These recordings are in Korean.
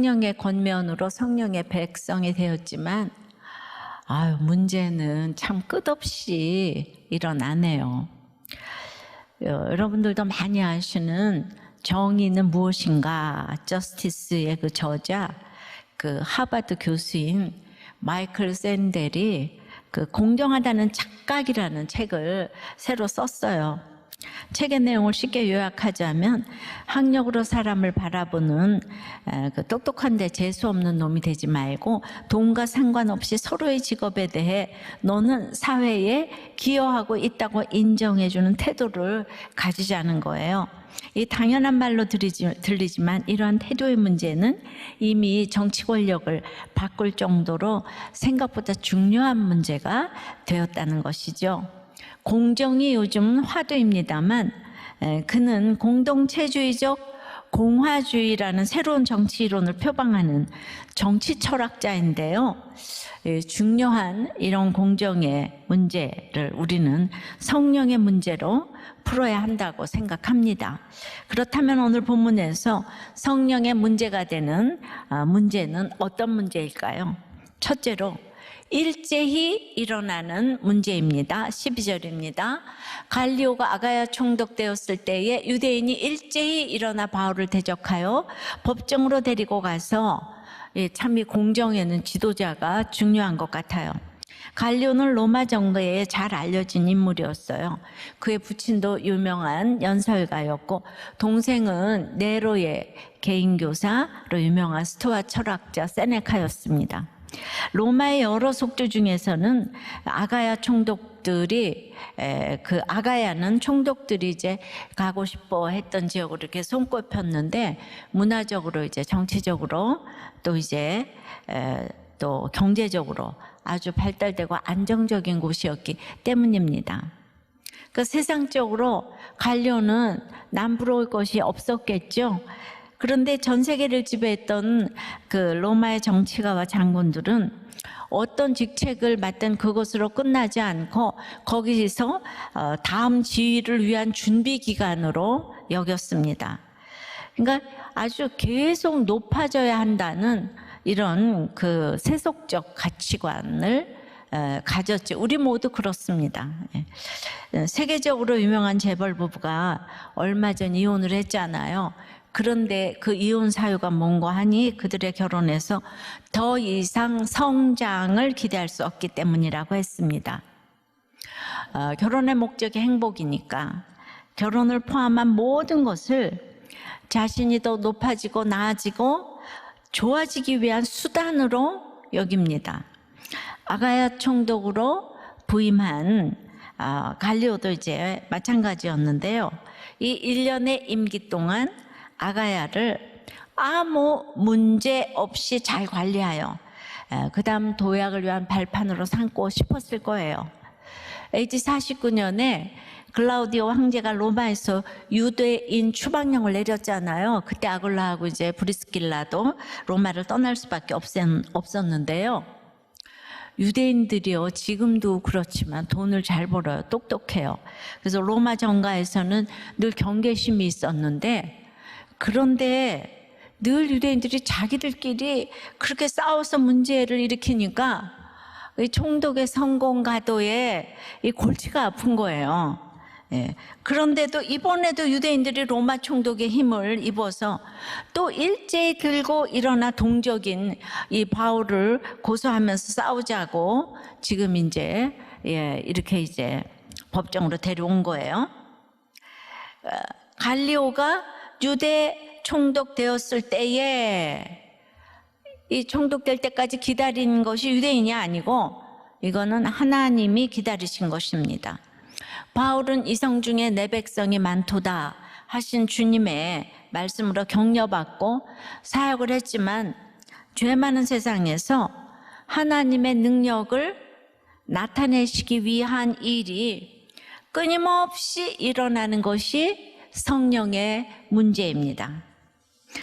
성령의 권면으로 성령의 백성이 되었지만 문제는 참 끝없이 일어나네요. 여러분들도 많이 아시는 정의는 무엇인가, 저스티스의 그 저자, 그 하버드 교수인 마이클 샌델이 그 공정하다는 착각이라는 책을 새로 썼어요. 책의 내용을 쉽게 요약하자면 학력으로 사람을 바라보는 그 똑똑한데 재수 없는 놈이 되지 말고 돈과 상관없이 서로의 직업에 대해 너는 사회에 기여하고 있다고 인정해주는 태도를 가지자는 거예요. 이 당연한 말로 들리지만 이러한 태도의 문제는 이미 정치 권력을 바꿀 정도로 생각보다 중요한 문제가 되었다는 것이죠. 공정이 요즘 화두입니다만 그는 공동체주의적 공화주의라는 새로운 정치 이론을 표방하는 정치 철학자인데요. 중요한 이런 공정의 문제를 우리는 성령의 문제로 풀어야 한다고 생각합니다. 그렇다면 오늘 본문에서 성령의 문제가 되는 문제는 어떤 문제일까요? 첫째로 일제히 일어나는 문제입니다. 12절입니다. 갈리오가 아가야 총독되었을 때에 유대인이 일제히 일어나 바울을 대적하여 법정으로 데리고 가서 참 이 공정에는 지도자가 중요한 것 같아요. 갈리오는 로마 정부에 잘 알려진 인물이었어요. 그의 부친도 유명한 연설가였고 동생은 네로의 개인교사로 유명한 스토아 철학자 세네카였습니다. 로마의 여러 속주 중에서는 아가야 총독들이 그 아가야는 총독들이 이제 가고 싶어 했던 지역으로 이렇게 손꼽혔는데 문화적으로 이제 정치적으로 또 이제 또 경제적으로 아주 발달되고 안정적인 곳이었기 때문입니다. 그 세상적으로 갈리오는 남부러울 것이 없었겠죠. 그런데 전 세계를 지배했던 그 로마의 정치가와 장군들은 어떤 직책을 맡든 그것으로 끝나지 않고 거기서 다음 지위를 위한 준비 기간으로 여겼습니다. 그러니까 아주 계속 높아져야 한다는 이런 그 세속적 가치관을 가졌죠. 우리 모두 그렇습니다. 세계적으로 유명한 재벌 부부가 얼마 전 이혼을 했잖아요. 그런데 그 이혼 사유가 뭔가 하니 그들의 결혼에서 더 이상 성장을 기대할 수 없기 때문이라고 했습니다. 결혼의 목적이 행복이니까 결혼을 포함한 모든 것을 자신이 더 높아지고 나아지고 좋아지기 위한 수단으로 여깁니다. 아가야 총독으로 부임한 갈리오도 이제 마찬가지였는데요. 이 1년의 임기 동안 아가야를 아무 문제 없이 잘 관리하여 그 다음 도약을 위한 발판으로 삼고 싶었을 거예요. AD 49년에 글라우디오 황제가 로마에서 유대인 추방령을 내렸잖아요. 그때 아굴라하고 이제 브리스길라도 로마를 떠날 수밖에 없었는데요. 유대인들이요, 지금도 그렇지만 돈을 잘 벌어요. 똑똑해요. 그래서 로마 정가에서는 늘 경계심이 있었는데, 그런데 늘 유대인들이 자기들끼리 그렇게 싸워서 문제를 일으키니까 이 총독의 성공 가도에 이 골치가 아픈 거예요. 그런데도 이번에도 유대인들이 로마 총독의 힘을 입어서 또 일제히 들고 일어나 동족인 이 바울을 고소하면서 싸우자고 지금 이제 이렇게 이제 법정으로 데려온 거예요. 갈리오가 유대 총독 되었을 때에 이 총독 될 때까지 기다린 것이 유대인이 아니고 이거는 하나님이 기다리신 것입니다. 바울은 이성 중에 내 백성이 많도다 하신 주님의 말씀으로 격려받고 사역을 했지만 죄 많은 세상에서 하나님의 능력을 나타내시기 위한 일이 끊임없이 일어나는 것이 성령의 문제입니다.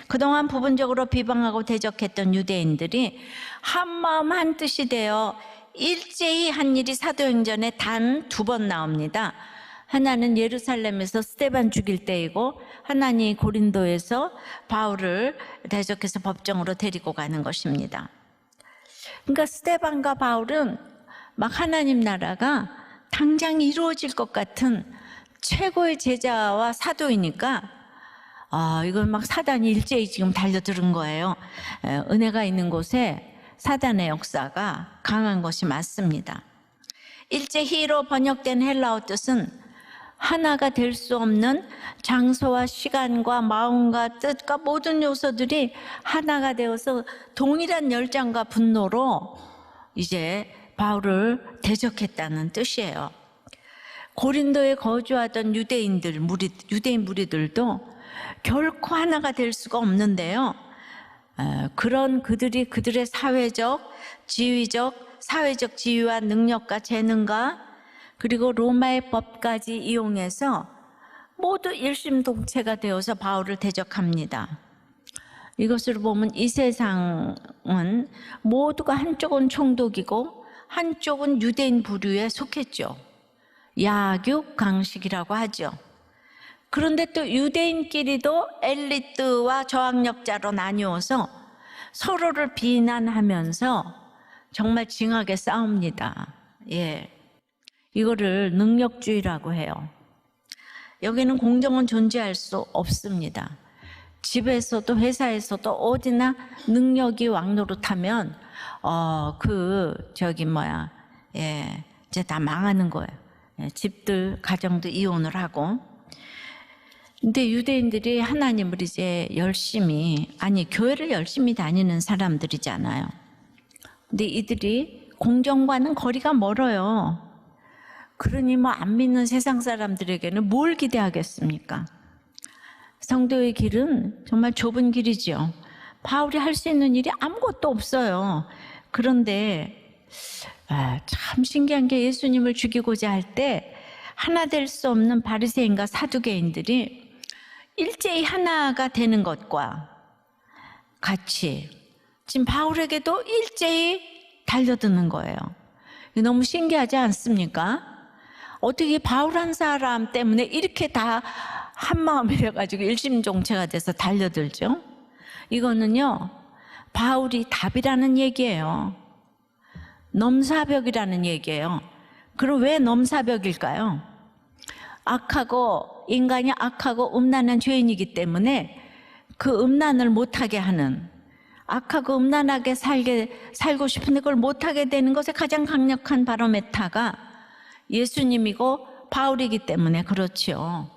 그동안 부분적으로 비방하고 대적했던 유대인들이 한마음 한뜻이 되어 일제히 한 일이 사도행전에 단 2번 나옵니다. 하나는 예루살렘에서 스데반 죽일 때이고 하나는 고린도에서 바울을 대적해서 법정으로 데리고 가는 것입니다. 그러니까 스데반과 바울은 막 하나님 나라가 당장 이루어질 것 같은 최고의 제자와 사도이니까 이걸 막 사단이 일제히 지금 달려드는 거예요. 은혜가 있는 곳에 사단의 역사가 강한 것이 맞습니다. 일제히로 번역된 헬라어 뜻은 하나가 될 수 없는 장소와 시간과 마음과 뜻과 모든 요소들이 하나가 되어서 동일한 열정과 분노로 이제 바울을 대적했다는 뜻이에요. 고린도에 거주하던 유대인 무리들도 결코 하나가 될 수가 없는데요. 그런 그들의 사회적 지위와 능력과 재능과 그리고 로마의 법까지 이용해서 모두 일심동체가 되어서 바울을 대적합니다. 이것으로 보면 이 세상은 모두가 한쪽은 총독이고 한쪽은 유대인 부류에 속했죠. 약육강식이라고 하죠. 그런데 또 유대인끼리도 엘리트와 저항력자로 나뉘어서 서로를 비난하면서 정말 징하게 싸웁니다. 이거를 능력주의라고 해요. 여기는 공정은 존재할 수 없습니다. 집에서도 회사에서도 어디나 능력이 왕노릇하면 이제 다 망하는 거예요. 집들 가정도 이혼을 하고. 근데 유대인들이 하나님을 이제 교회를 열심히 다니는 사람들이잖아요. 근데 이들이 공정과는 거리가 멀어요. 그러니 안 믿는 세상 사람들에게는 뭘 기대하겠습니까? 성도의 길은 정말 좁은 길이죠. 바울이 할 수 있는 일이 아무것도 없어요. 그런데 참 신기한 게 예수님을 죽이고자 할 때 하나 될 수 없는 바리새인과 사두개인들이 일제히 하나가 되는 것과 같이 지금 바울에게도 일제히 달려드는 거예요. 너무 신기하지 않습니까? 어떻게 바울 한 사람 때문에 이렇게 다 한마음이 돼가지고 일심동체가 돼서 달려들죠? 이거는요, 바울이 답이라는 얘기예요. 넘사벽이라는 얘기예요. 그럼 왜 넘사벽일까요? 인간이 악하고 음란한 죄인이기 때문에 그 음란을 못하게 하는, 악하고 음란하게 살고 싶은데 그걸 못하게 되는 것에 가장 강력한 바로메타가 예수님이고 바울이기 때문에 그렇지요.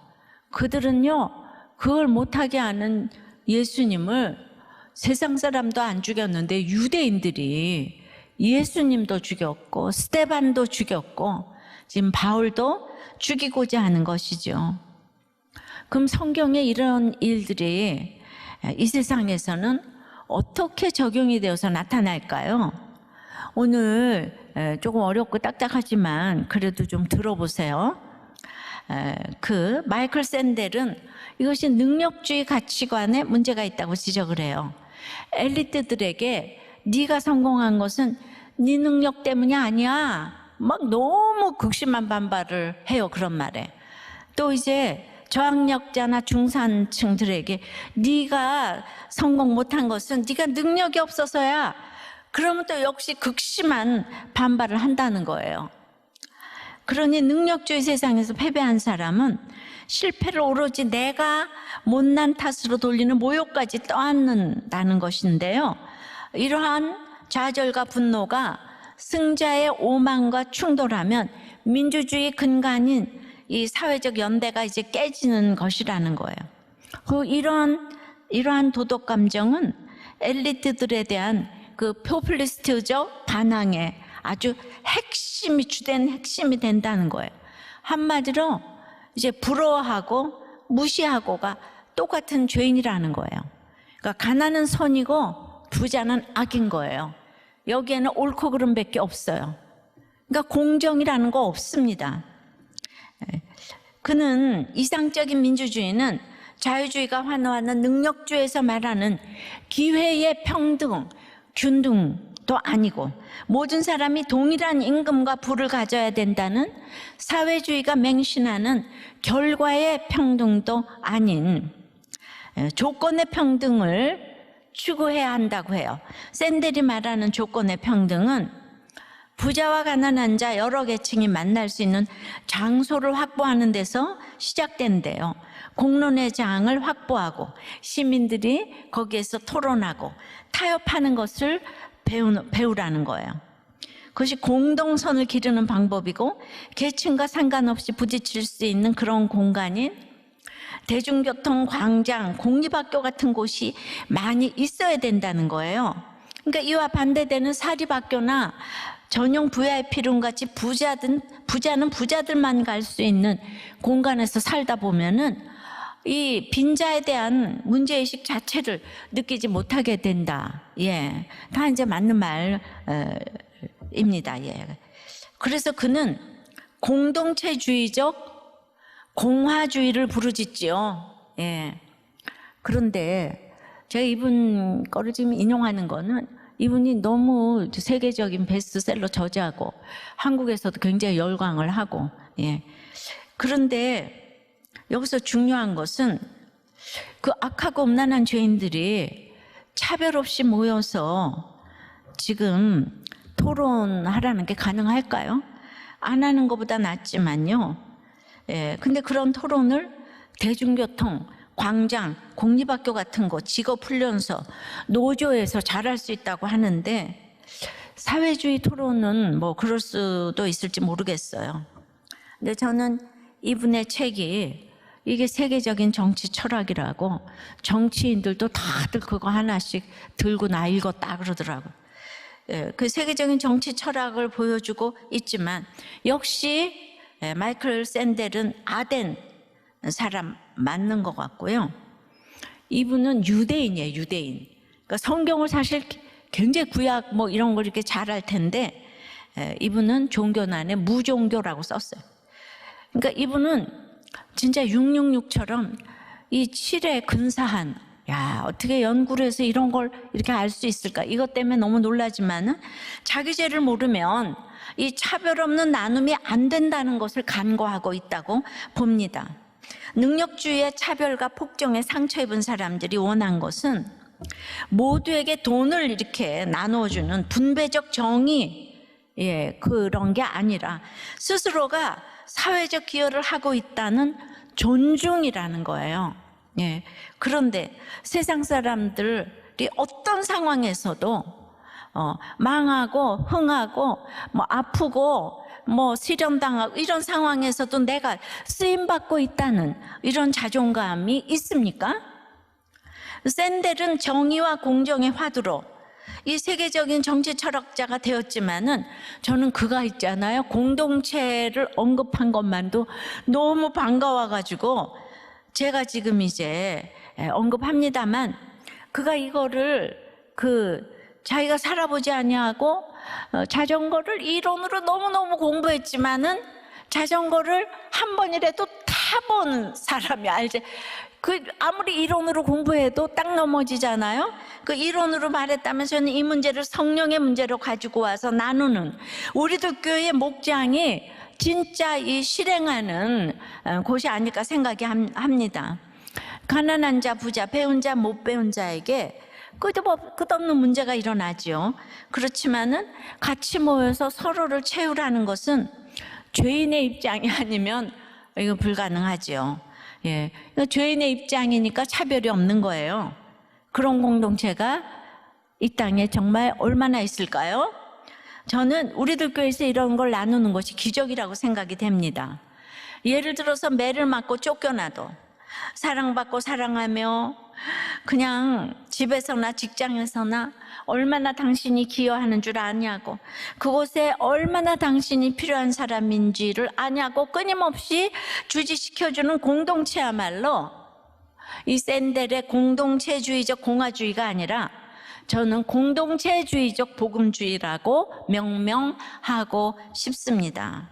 그들은요, 그걸 못하게 하는 예수님을 세상 사람도 안 죽였는데 유대인들이 예수님도 죽였고 스데반도 죽였고 지금 바울도 죽이고자 하는 것이죠. 그럼 성경에 이런 일들이 이 세상에서는 어떻게 적용이 되어서 나타날까요? 오늘 조금 어렵고 딱딱하지만 그래도 좀 들어보세요. 마이클 샌델은 이것이 능력주의 가치관에 문제가 있다고 지적을 해요. 엘리트들에게 네가 성공한 것은 네 능력 때문이 아니야. 막 너무 극심한 반발을 해요. 그런 말에. 또 이제 저항력자나 중산층들에게 네가 성공 못한 것은 네가 능력이 없어서야. 그러면 또 역시 극심한 반발을 한다는 거예요. 그러니 능력주의 세상에서 패배한 사람은 실패를 오로지 내가 못난 탓으로 돌리는 모욕까지 떠안는다는 것인데요. 이러한 좌절과 분노가 승자의 오만과 충돌하면 민주주의 근간인 이 사회적 연대가 이제 깨지는 것이라는 거예요. 이러한 도덕 감정은 엘리트들에 대한 그 포퓰리스트적 반항의 아주 주된 핵심이 된다는 거예요. 한마디로 이제 부러워하고 무시하고가 똑같은 죄인이라는 거예요. 그러니까 가난은 선이고 부자는 악인 거예요. 여기에는 옳고 그름밖에 없어요. 그러니까 공정이라는 거 없습니다. 그는 이상적인 민주주의는 자유주의가 환호하는 능력주의에서 말하는 기회의 평등, 균등도 아니고 모든 사람이 동일한 임금과 부를 가져야 된다는 사회주의가 맹신하는 결과의 평등도 아닌 조건의 평등을 추구해야 한다고 해요. 샌델이 말하는 조건의 평등은 부자와 가난한 자 여러 계층이 만날 수 있는 장소를 확보하는 데서 시작된대요. 공론의 장을 확보하고 시민들이 거기에서 토론하고 타협하는 것을 배우라는 거예요. 그것이 공동선을 기르는 방법이고 계층과 상관없이 부딪힐 수 있는 그런 공간인 대중교통, 광장, 공립학교 같은 곳이 많이 있어야 된다는 거예요. 그러니까 이와 반대되는 사립학교나 전용 VIP룸 같이 부자는 부자들만 갈 수 있는 공간에서 살다 보면은 이 빈자에 대한 문제의식 자체를 느끼지 못하게 된다. 예. 다 이제 맞는 말입니다. 예. 그래서 그는 공동체주의적 공화주의를 부르짖지요. 예. 그런데 제가 이분 거를 지금 인용하는 거는 이분이 너무 세계적인 베스트셀러 저자고 한국에서도 굉장히 열광을 하고, 예. 그런데 여기서 중요한 것은 그 악하고 음란한 죄인들이 차별 없이 모여서 지금 토론하라는 게 가능할까요? 안 하는 것보다 낫지만요. 예, 근데 그런 토론을 대중교통, 광장, 공립학교 같은 거, 직업훈련소, 노조에서 잘할 수 있다고 하는데 사회주의 토론은 뭐 그럴 수도 있을지 모르겠어요. 근데 저는 이분의 책이 이게 세계적인 정치 철학이라고 정치인들도 다들 그거 하나씩 들고 나 읽었다 그러더라고요. 예, 그 세계적인 정치 철학을 보여주고 있지만 역시 마이클 샌델은 아덴 사람 맞는 것 같고요. 이분은 유대인이에요, 유대인. 그러니까 성경을 사실 굉장히 구약 뭐 이런 걸 이렇게 잘할 텐데 이분은 종교난에 무종교라고 썼어요. 그러니까 이분은 진짜 666처럼 이 7에 근사한, 야, 어떻게 연구를 해서 이런 걸 이렇게 알 수 있을까? 이것 때문에 너무 놀라지만은 자기 죄를 모르면 이 차별 없는 나눔이 안 된다는 것을 간과하고 있다고 봅니다. 능력주의의 차별과 폭정에 상처 입은 사람들이 원한 것은 모두에게 돈을 이렇게 나눠주는 분배적 정의, 예, 그런 게 아니라 스스로가 사회적 기여를 하고 있다는 존중이라는 거예요. 예. 그런데 세상 사람들이 어떤 상황에서도 망하고 흥하고 뭐 아프고 뭐 실현당하고 이런 상황에서도 내가 쓰임받고 있다는 이런 자존감이 있습니까? 샌델은 정의와 공정의 화두로 이 세계적인 정치 철학자가 되었지만은 저는 그가 있잖아요. 공동체를 언급한 것만도 너무 반가워가지고 제가 지금 이제 언급합니다만 그가 이거를 자기가 살아보지 아니하고 자전거를 이론으로 너무너무 공부했지만은 자전거를 한 번이라도 타본 사람이 알지. 아무리 이론으로 공부해도 딱 넘어지잖아요. 그 이론으로 말했다면 저는 이 문제를 성령의 문제로 가지고 와서 나누는 우리들 교회의 목장이 진짜 이 실행하는 곳이 아닐까 생각이 합니다. 가난한 자, 부자, 배운 자, 못 배운 자에게 끝없는 문제가 일어나죠. 그렇지만은 같이 모여서 서로를 채우라는 것은 죄인의 입장이 아니면 이거 불가능하죠. 예, 죄인의 입장이니까 차별이 없는 거예요. 그런 공동체가 이 땅에 정말 얼마나 있을까요? 저는 우리들 교회에서 이런 걸 나누는 것이 기적이라고 생각이 됩니다. 예를 들어서 매를 맞고 쫓겨나도 사랑받고 사랑하며 그냥 집에서나 직장에서나 얼마나 당신이 기여하는 줄 아냐고, 그곳에 얼마나 당신이 필요한 사람인지를 아냐고 끊임없이 주지시켜주는 공동체야말로 이 샌델의 공동체주의적 공화주의가 아니라 저는 공동체주의적 복음주의라고 명명하고 싶습니다.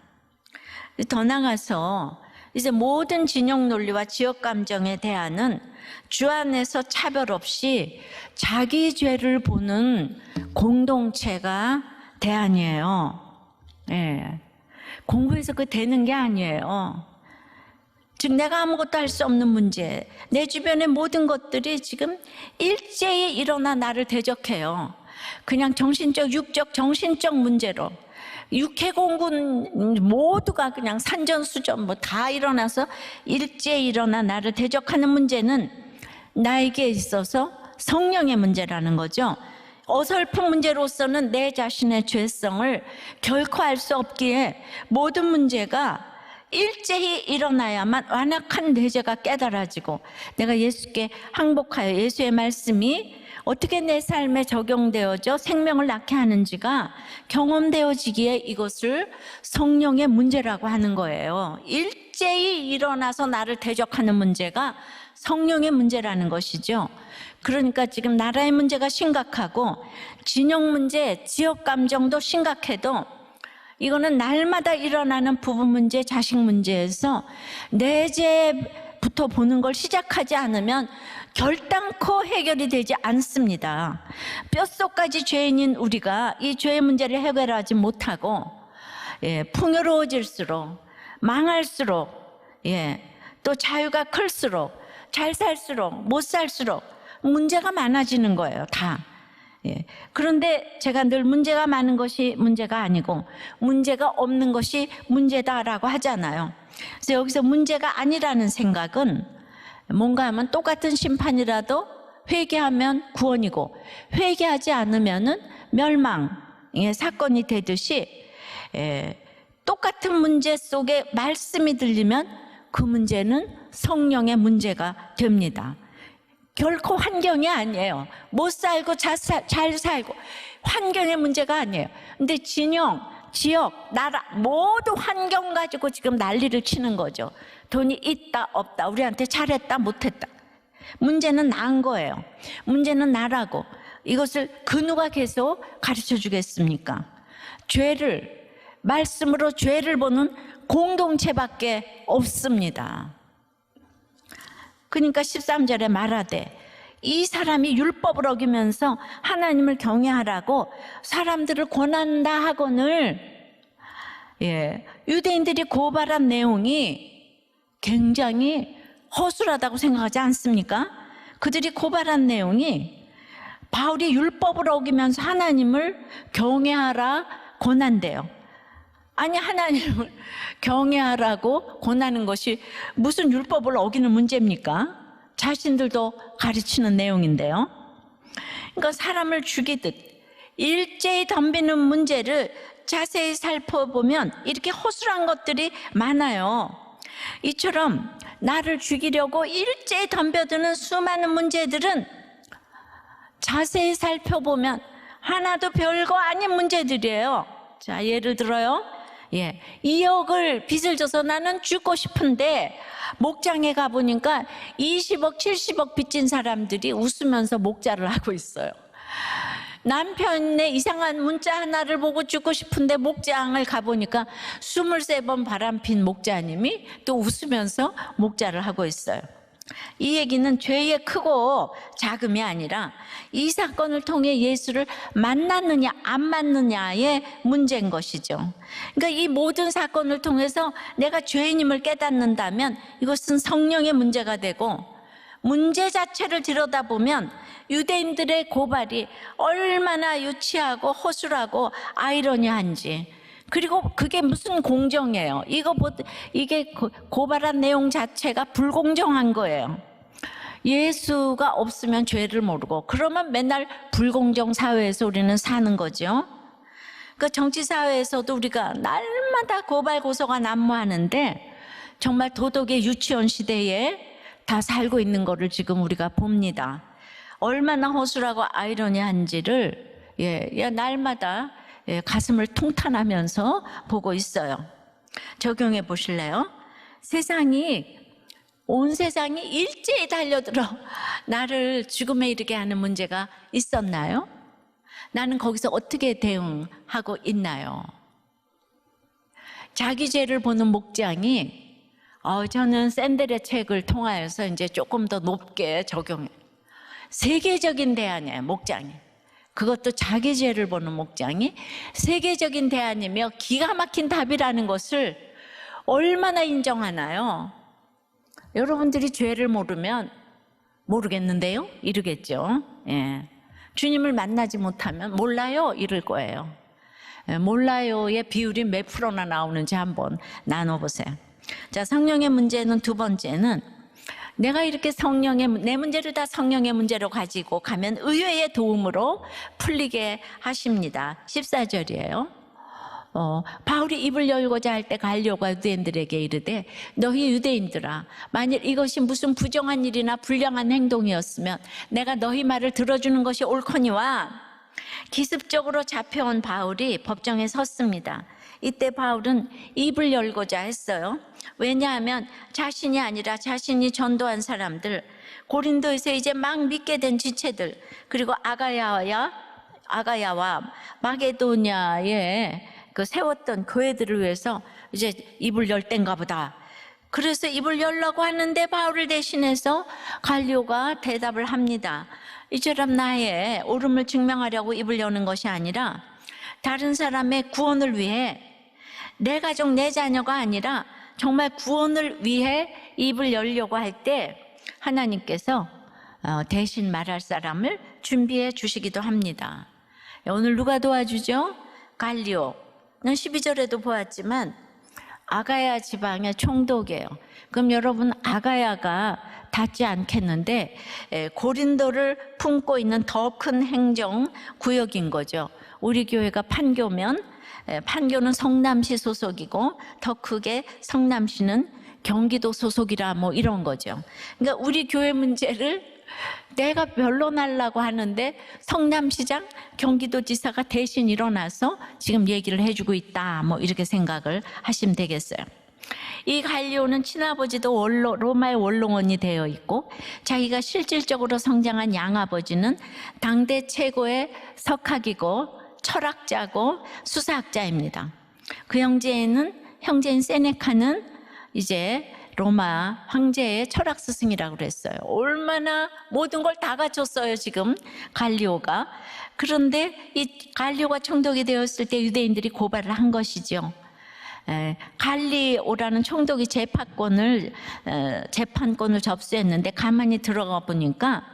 더 나아가서 이제 모든 진영 논리와 지역 감정에 대한은 주 안에서 차별 없이 자기 죄를 보는 공동체가 대안이에요. 예. 공부해서 그 되는 게 아니에요. 즉 내가 아무것도 할 수 없는 문제, 내 주변의 모든 것들이 지금 일제히 일어나 나를 대적해요. 그냥 정신적, 육적, 정신적 문제로 육해공군 모두가 그냥 산전수전 뭐 다 일어나서 일제히 일어나 나를 대적하는 문제는 나에게 있어서 성령의 문제라는 거죠. 어설픈 문제로서는 내 자신의 죄성을 결코 알 수 없기에 모든 문제가 일제히 일어나야만 완악한 내 죄가 깨달아지고 내가 예수께 항복하여 예수의 말씀이 어떻게 내 삶에 적용되어져 생명을 낳게 하는지가 경험되어지기에 이것을 성령의 문제라고 하는 거예요. 일제히 일어나서 나를 대적하는 문제가 성령의 문제라는 것이죠. 그러니까 지금 나라의 문제가 심각하고 진영 문제, 지역 감정도 심각해도 이거는 날마다 일어나는 부부 문제, 자식 문제에서 내 죄부터 보는 걸 시작하지 않으면 결단코 해결이 되지 않습니다. 뼛속까지 죄인인 우리가 이 죄의 문제를 해결하지 못하고 풍요로워질수록 망할수록 또 자유가 클수록 잘 살수록 못 살수록 문제가 많아지는 거예요. 다. 그런데 제가 늘 문제가 많은 것이 문제가 아니고 문제가 없는 것이 문제다라고 하잖아요. 그래서 여기서 문제가 아니라는 생각은 뭔가 하면 똑같은 심판이라도 회개하면 구원이고 회개하지 않으면은 멸망의 사건이 되듯이 똑같은 문제 속에 말씀이 들리면 그 문제는 성령의 문제가 됩니다. 결코 환경이 아니에요. 못 살고 잘 살고 환경의 문제가 아니에요. 근데 진영, 지역, 나라 모두 환경 가지고 지금 난리를 치는 거죠. 돈이 있다 없다, 우리한테 잘했다 못했다. 문제는 나인 거예요. 문제는 나라고. 이것을 그 누가 계속 가르쳐 주겠습니까? 죄를, 말씀으로 죄를 보는 공동체밖에 없습니다. 그러니까 13절에 말하되 이 사람이 율법을 어기면서 하나님을 경외하라고 사람들을 권한다 하거늘 유대인들이 고발한 내용이 굉장히 허술하다고 생각하지 않습니까? 그들이 고발한 내용이 바울이 율법을 어기면서 하나님을 경외하라 권한대요. 아니 하나님을 경외하라고 권하는 것이 무슨 율법을 어기는 문제입니까? 자신들도 가르치는 내용인데요. 그러니까 사람을 죽이듯 일제히 덤비는 문제를 자세히 살펴보면 이렇게 허술한 것들이 많아요. 이처럼 나를 죽이려고 일제히 덤벼드는 수많은 문제들은 자세히 살펴보면 하나도 별거 아닌 문제들이에요. 자, 예를 들어요. 2억을 빚을 져서 나는 죽고 싶은데 목장에 가보니까 20억, 70억 빚진 사람들이 웃으면서 목자를 하고 있어요. 남편의 이상한 문자 하나를 보고 죽고 싶은데 목장을 가보니까 23번 바람핀 목자님이 또 웃으면서 목자를 하고 있어요. 이 얘기는 죄의 크고 작음이 아니라 이 사건을 통해 예수를 만났느냐 안 만났느냐의 문제인 것이죠. 그러니까 이 모든 사건을 통해서 내가 죄인임을 깨닫는다면 이것은 성령의 문제가 되고, 문제 자체를 들여다보면 유대인들의 고발이 얼마나 유치하고 허술하고 아이러니한지, 그리고 그게 무슨 공정이에요. 이게 고발한 내용 자체가 불공정한 거예요. 예수가 없으면 죄를 모르고, 그러면 맨날 불공정 사회에서 우리는 사는 거죠. 그러니까 정치사회에서도 우리가 날마다 고발 고소가 난무하는데 정말 도덕의 유치원 시대에 다 살고 있는 거를 지금 우리가 봅니다. 얼마나 허술하고 아이러니한지를 날마다 가슴을 통탄하면서 보고 있어요. 적용해 보실래요? 온 세상이 일제히 달려들어 나를 죽음에 이르게 하는 문제가 있었나요? 나는 거기서 어떻게 대응하고 있나요? 자기 죄를 보는 목장이 저는 샌델의 책을 통하여서 이제 조금 더 높게 적용해. 세계적인 대안이에요, 목장이. 그것도 자기 죄를 보는 목장이 세계적인 대안이며 기가 막힌 답이라는 것을 얼마나 인정하나요? 여러분들이 죄를 모르면 모르겠는데요? 이러겠죠. 예. 주님을 만나지 못하면 몰라요? 이럴 거예요. 예, 몰라요의 비율이 몇 프로나 나오는지 한번 나눠보세요. 자, 성령의 문제는 두 번째는 내가 이렇게 내 문제를 다 성령의 문제로 가지고 가면 의외의 도움으로 풀리게 하십니다. 14절이에요. 바울이 입을 열고자 할 때 갈려가 유대인들에게 이르되 너희 유대인들아 만일 이것이 무슨 부정한 일이나 불량한 행동이었으면 내가 너희 말을 들어주는 것이 옳거니와 기습적으로 잡혀온 바울이 법정에 섰습니다. 이때 바울은 입을 열고자 했어요. 왜냐하면 자신이 아니라 자신이 전도한 사람들, 고린도에서 이제 막 믿게 된 지체들, 그리고 아가야와 마게도냐에 그 세웠던 교회들을 위해서 이제 입을 열 땐가 보다. 그래서 입을 열라고 하는데 바울을 대신해서 갈리오가 대답을 합니다. 이처럼 나의 옳음을 증명하려고 입을 여는 것이 아니라 다른 사람의 구원을 위해 내 가족, 내 자녀가 아니라 정말 구원을 위해 입을 열려고 할 때 하나님께서 대신 말할 사람을 준비해 주시기도 합니다. 오늘 누가 도와주죠? 갈리오는 12절에도 보았지만 아가야 지방의 총독이에요. 그럼 여러분 아가야가 닿지 않겠는데 고린도를 품고 있는 더 큰 행정 구역인 거죠. 우리 교회가 판교면 판교는 성남시 소속이고 더 크게 성남시는 경기도 소속이라 뭐 이런 거죠. 그러니까 우리 교회 문제를 내가 변론하려고 하는데 성남시장, 경기도지사가 대신 일어나서 지금 얘기를 해주고 있다. 뭐 이렇게 생각을 하시면 되겠어요. 이 갈리오는 친아버지도 로마의 원로원이 되어 있고 자기가 실질적으로 성장한 양아버지는 당대 최고의 석학이고 철학자고 수사학자입니다. 그 형제인 세네카는 이제 로마 황제의 철학 스승이라고 그랬어요. 얼마나 모든 걸 다 갖췄어요, 지금 갈리오가. 그런데 이 갈리오가 총독이 되었을 때 유대인들이 고발을 한 것이죠. 갈리오라는 총독이 재판권을 접수했는데 가만히 들어가 보니까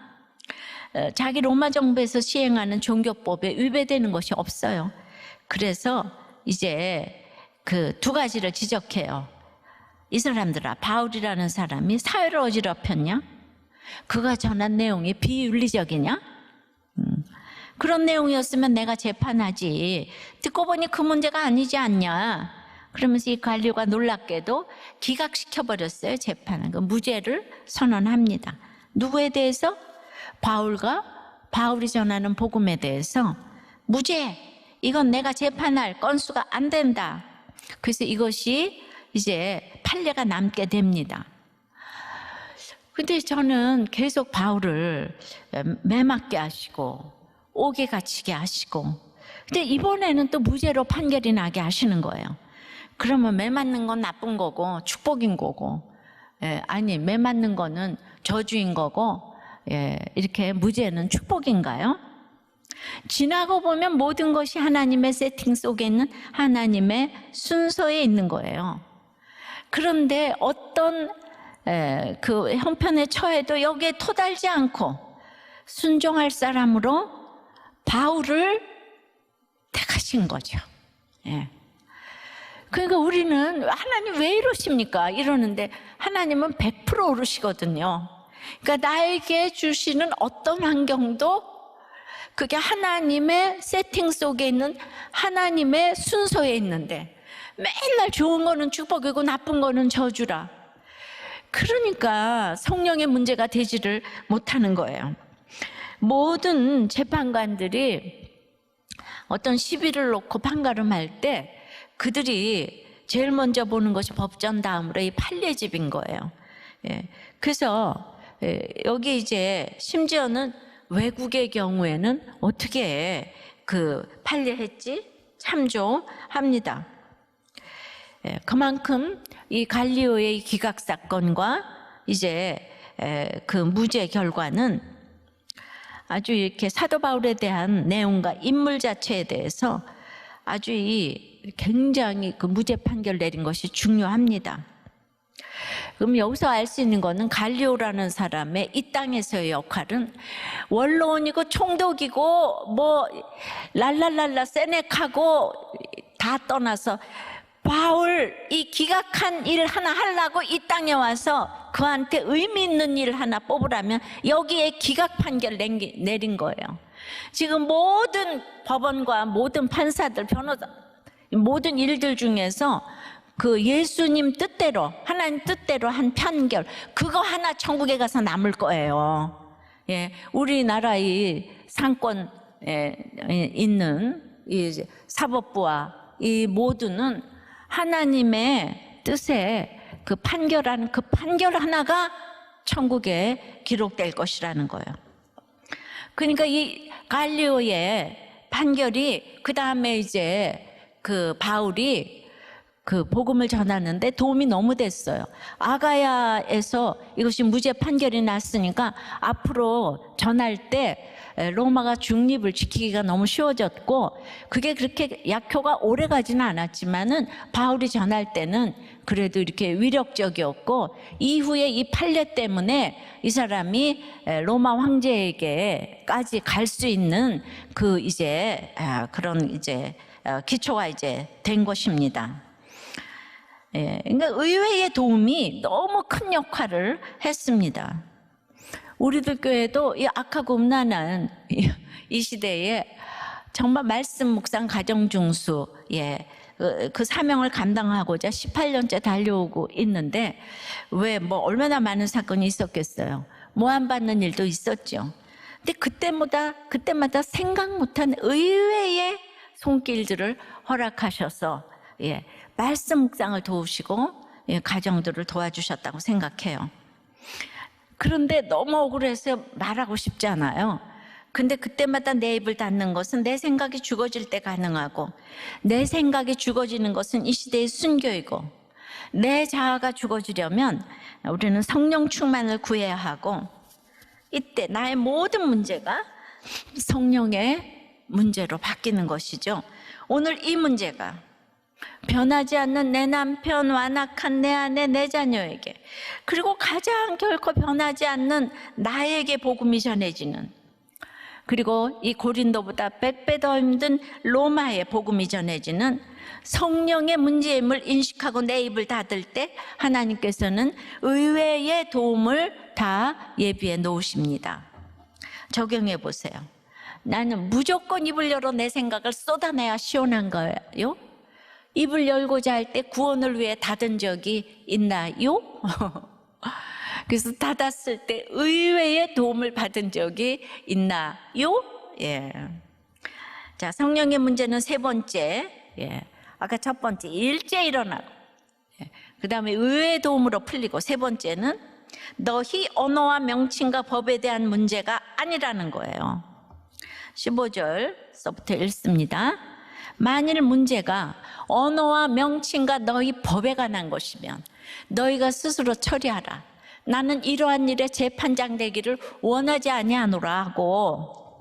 자기 로마 정부에서 시행하는 종교법에 위배되는 것이 없어요. 그래서 이제 그 두 가지를 지적해요. 이 사람들아, 바울이라는 사람이 사회를 어지럽혔냐? 그가 전한 내용이 비윤리적이냐? 그런 내용이었으면 내가 재판하지. 듣고 보니 그 문제가 아니지 않냐? 그러면서 이 갈리오가 놀랍게도 기각시켜버렸어요, 재판을. 그 무죄를 선언합니다. 누구에 대해서? 바울이 전하는 복음에 대해서 무죄, 이건 내가 재판할 건수가 안 된다. 그래서 이것이 이제 판례가 남게 됩니다. 근데 저는 계속 바울을 매맞게 하시고 옥에 갇히게 하시고, 근데 이번에는 또 무죄로 판결이 나게 하시는 거예요. 그러면 매맞는 건 나쁜 거고 축복인 거고, 아니 매맞는 거는 저주인 거고, 이렇게 무죄는 축복인가요? 지나고 보면 모든 것이 하나님의 세팅 속에 있는 하나님의 순서에 있는 거예요. 그런데 어떤 그 형편에 처해도 여기에 토달지 않고 순종할 사람으로 바울을 택하신 거죠. 그러니까 우리는 하나님 왜 이러십니까? 이러는데 하나님은 100% 오르시거든요. 그러니까 나에게 주시는 어떤 환경도 그게 하나님의 세팅 속에 있는 하나님의 순서에 있는데 맨날 좋은 거는 축복이고 나쁜 거는 저주라. 그러니까 성령의 문제가 되지를 못하는 거예요. 모든 재판관들이 어떤 시비를 놓고 판가름할 때 그들이 제일 먼저 보는 것이 법전 다음으로 이 판례집인 거예요. 그래서 여기 이제 심지어는 외국의 경우에는 어떻게 그 판례했지? 참조합니다. 그만큼 이 갈리오의 기각 사건과 이제 그 무죄 결과는 아주 이렇게 사도 바울에 대한 내용과 인물 자체에 대해서 아주 굉장히 그 무죄 판결 내린 것이 중요합니다. 그럼 여기서 알 수 있는 거는 갈리오라는 사람의 이 땅에서의 역할은 원로원이고 총독이고 뭐 랄랄랄라 세넥하고 다 떠나서 바울 이 기각한 일 하나 하려고 이 땅에 와서 그한테 의미 있는 일 하나 뽑으라면 여기에 기각 판결 내린 거예요. 지금 모든 법원과 모든 판사들, 변호사, 모든 일들 중에서 그 예수님 뜻대로, 하나님 뜻대로 한 판결, 그거 하나 천국에 가서 남을 거예요. 예, 우리나라 이 상권에 있는 이 사법부와 이 모두는 하나님의 뜻에 그 판결하는 그 판결 하나가 천국에 기록될 것이라는 거예요. 그러니까 이 갈리오의 판결이 그 다음에 이제 그 바울이 그 복음을 전하는데 도움이 너무 됐어요. 아가야에서 이것이 무죄 판결이 났으니까 앞으로 전할 때 로마가 중립을 지키기가 너무 쉬워졌고, 그게 그렇게 약효가 오래 가지는 않았지만은 바울이 전할 때는 그래도 이렇게 위력적이었고, 이후에 이 판례 때문에 이 사람이 로마 황제에게까지 갈 수 있는 그 이제 그런 이제 기초가 이제 된 것입니다. 예, 그러니까 의회의 도움이 너무 큰 역할을 했습니다. 우리들 교회도 이 악하고 음란한 이 시대에 정말 말씀 묵상 가정 중수, 그 사명을 감당하고자 18년째 달려오고 있는데, 왜 뭐 얼마나 많은 사건이 있었겠어요. 모함받는 일도 있었죠. 근데 그때마다 생각 못한 의외의 손길들을 허락하셔서 말씀 묵상을 도우시고 가정들을 도와주셨다고 생각해요. 그런데 너무 억울해서 말하고 싶지 않아요. 근데 그때마다 내 입을 닫는 것은 내 생각이 죽어질 때 가능하고, 내 생각이 죽어지는 것은 이 시대의 순교이고, 내 자아가 죽어지려면 우리는 성령 충만을 구해야 하고, 이때 나의 모든 문제가 성령의 문제로 바뀌는 것이죠. 오늘 이 문제가 변하지 않는 내 남편, 완악한 내 아내, 내 자녀에게, 그리고 가장 결코 변하지 않는 나에게 복음이 전해지는, 그리고 이 고린도보다 100배 더 힘든 로마의 복음이 전해지는 성령의 문제임을 인식하고 내 입을 닫을 때 하나님께서는 의외의 도움을 다 예비해 놓으십니다. 적용해 보세요. 나는 무조건 입을 열어 내 생각을 쏟아내야 시원한 거예요? 입을 열고자 할 때 구원을 위해 닫은 적이 있나요? 그래서 닫았을 때 의외의 도움을 받은 적이 있나요? 예. 자, 성령의 문제는 세 번째. 아까 첫 번째, 일제 일어나고. 그 다음에 의외의 도움으로 풀리고, 세 번째는 너희 언어와 명칭과 법에 대한 문제가 아니라는 거예요. 15절서부터 읽습니다. 만일 문제가 언어와 명칭과 너희 법에 관한 것이면 너희가 스스로 처리하라. 나는 이러한 일에 재판장 되기를 원하지 아니하노라 하고,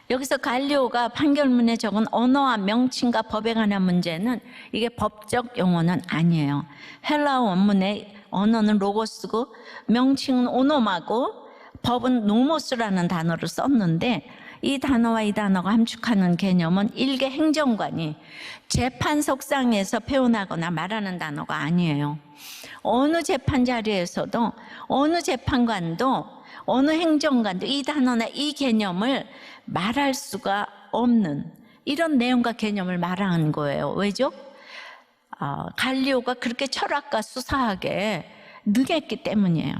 여기서 갈리오가 판결문에 적은 언어와 명칭과 법에 관한 문제는 이게 법적 용어는 아니에요. 헬라어 원문의 언어는 로고스고 명칭은 오노마고 법은 노모스라는 단어를 썼는데, 이 단어와 이 단어가 함축하는 개념은 일개 행정관이 재판석상에서 표현하거나 말하는 단어가 아니에요. 어느 재판 자리에서도 어느 재판관도 어느 행정관도 이 단어나 이 개념을 말할 수가 없는 이런 내용과 개념을 말하는 거예요. 왜죠? 갈리오가 그렇게 철학과 수사하게 능했기 때문이에요.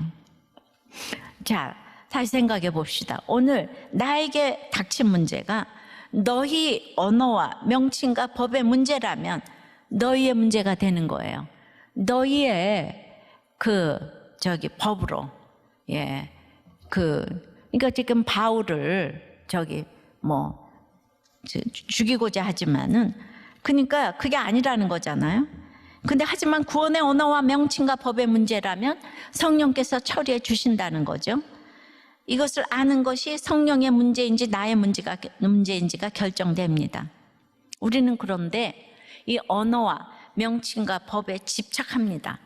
자, 다시 생각해 봅시다. 오늘 나에게 닥친 문제가 너희 언어와 명칭과 법의 문제라면 너희의 문제가 되는 거예요. 너희의 법으로. 그러니까 지금 바울을 죽이고자 하지만은 그러니까 그게 아니라는 거잖아요. 근데 하지만 구원의 언어와 명칭과 법의 문제라면 성령께서 처리해 주신다는 거죠. 이것을 아는 것이 성령의 문제인지 나의 문제인지가 결정됩니다. 우리는 그런데 이 언어와 명칭과 법에 집착합니다.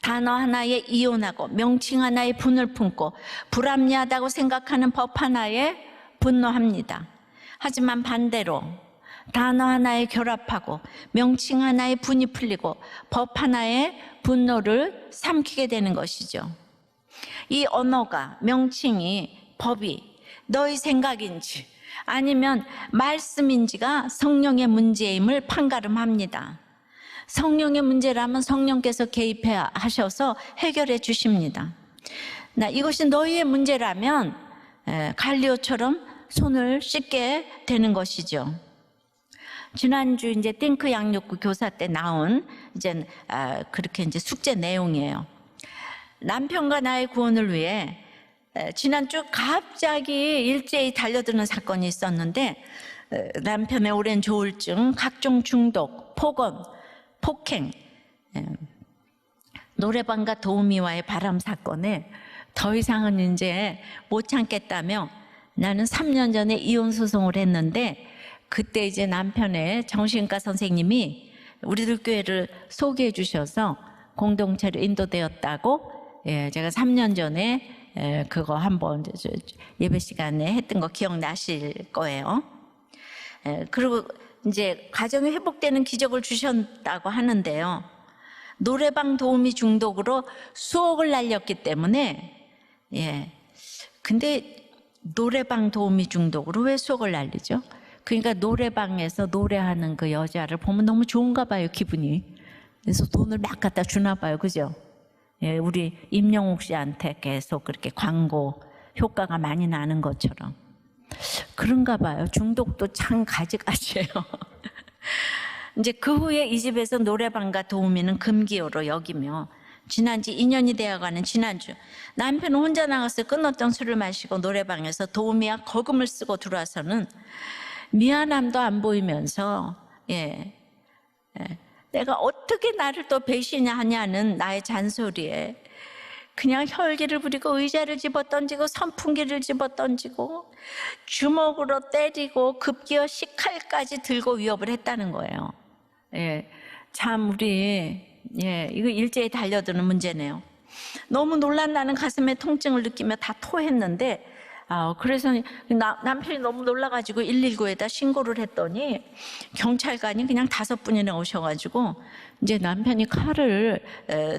단어 하나에 이혼하고 명칭 하나에 분을 품고 불합리하다고 생각하는 법 하나에 분노합니다. 하지만 반대로 단어 하나에 결합하고 명칭 하나에 분이 풀리고 법 하나에 분노를 삼키게 되는 것이죠. 이 언어가, 명칭이, 법이 너의 생각인지 아니면 말씀인지가 성령의 문제임을 판가름합니다. 성령의 문제라면 성령께서 개입해 하셔서 해결해 주십니다. 이것이 너희의 문제라면 갈리오처럼 손을 씻게 되는 것이죠. 지난주 이제 띵크 양육구 교사 때 나온 그렇게 이제 숙제 내용이에요. 남편과 나의 구원을 위해 지난주 갑자기 일제히 달려드는 사건이 있었는데 남편의 오랜 조울증, 각종 중독, 폭언, 폭행, 노래방과 도우미와의 바람 사건에 더 이상은 이제 못 참겠다며 나는 3년 전에 이혼 소송을 했는데 그때 이제 남편의 정신과 선생님이 우리들 교회를 소개해 주셔서 공동체로 인도되었다고 제가 3년 전에 그거 한번 예배 시간에 했던 거 기억나실 거예요. 그리고 이제 가정이 회복되는 기적을 주셨다고 하는데요. 노래방 도우미 중독으로 수억을 날렸기 때문에 근데 노래방 도우미 중독으로 왜 수억을 날리죠? 그러니까 노래방에서 노래하는 그 여자를 보면 너무 좋은가 봐요, 기분이. 그래서 돈을 막 갖다 주나 봐요, 그죠? 우리 임영옥 씨한테 계속 그렇게 광고 효과가 많이 나는 것처럼 그런가 봐요. 중독도 참 가지가지예요. 이제 그 후에 이 집에서 노래방과 도우미는 금기어로 여기며 지난 지 2년이 되어가는 지난주 남편은 혼자 나가서 끊었던 술을 마시고 노래방에서 도우미와 거금을 쓰고 들어와서는 미안함도 안 보이면서 내가 어떻게 나를 또 배신하냐는 나의 잔소리에 그냥 혈기를 부리고 의자를 집어던지고 선풍기를 집어던지고 주먹으로 때리고 급기어 식칼까지 들고 위협을 했다는 거예요. 참 우리 이거 일제히 달려드는 문제네요. 너무 놀란 나는 가슴에 통증을 느끼며 다 토했는데 그래서 남편이 너무 놀라가지고 119에다 신고를 했더니 경찰관이 그냥 5분이나 오셔가지고 이제 남편이 칼을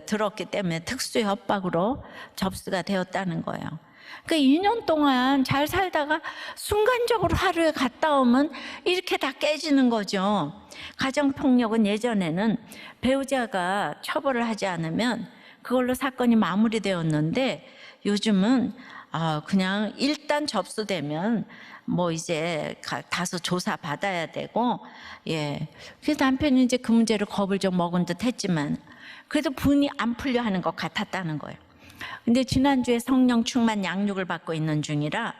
들었기 때문에 특수 협박으로 접수가 되었다는 거예요. 그러니까 2년 동안 잘 살다가 순간적으로 하루에 갔다 오면 이렇게 다 깨지는 거죠. 가정폭력은 예전에는 배우자가 처벌을 하지 않으면 그걸로 사건이 마무리되었는데 요즘은 그냥 일단 접수되면 뭐 이제 다소 조사 받아야 되고 그래서 남편이 이제 그 문제를 겁을 좀 먹은 듯 했지만 그래도 분이 안 풀려 하는 것 같았다는 거예요. 근데 지난주에 성령 충만 양육을 받고 있는 중이라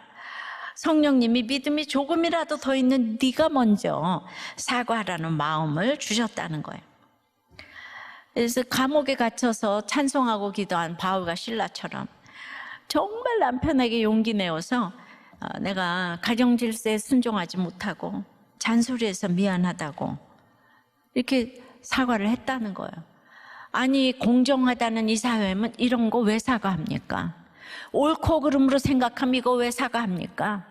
성령님이 믿음이 조금이라도 더 있는 네가 먼저 사과하라는 마음을 주셨다는 거예요. 그래서 감옥에 갇혀서 찬송하고 기도한 바울과 실라처럼 정말 남편에게 용기 내어서 내가 가정 질서에 순종하지 못하고 잔소리해서 미안하다고 이렇게 사과를 했다는 거예요. 아니 공정하다는 이 사회면 이런 거 왜 사과합니까? 옳고 그름으로 생각하면 이거 왜 사과합니까?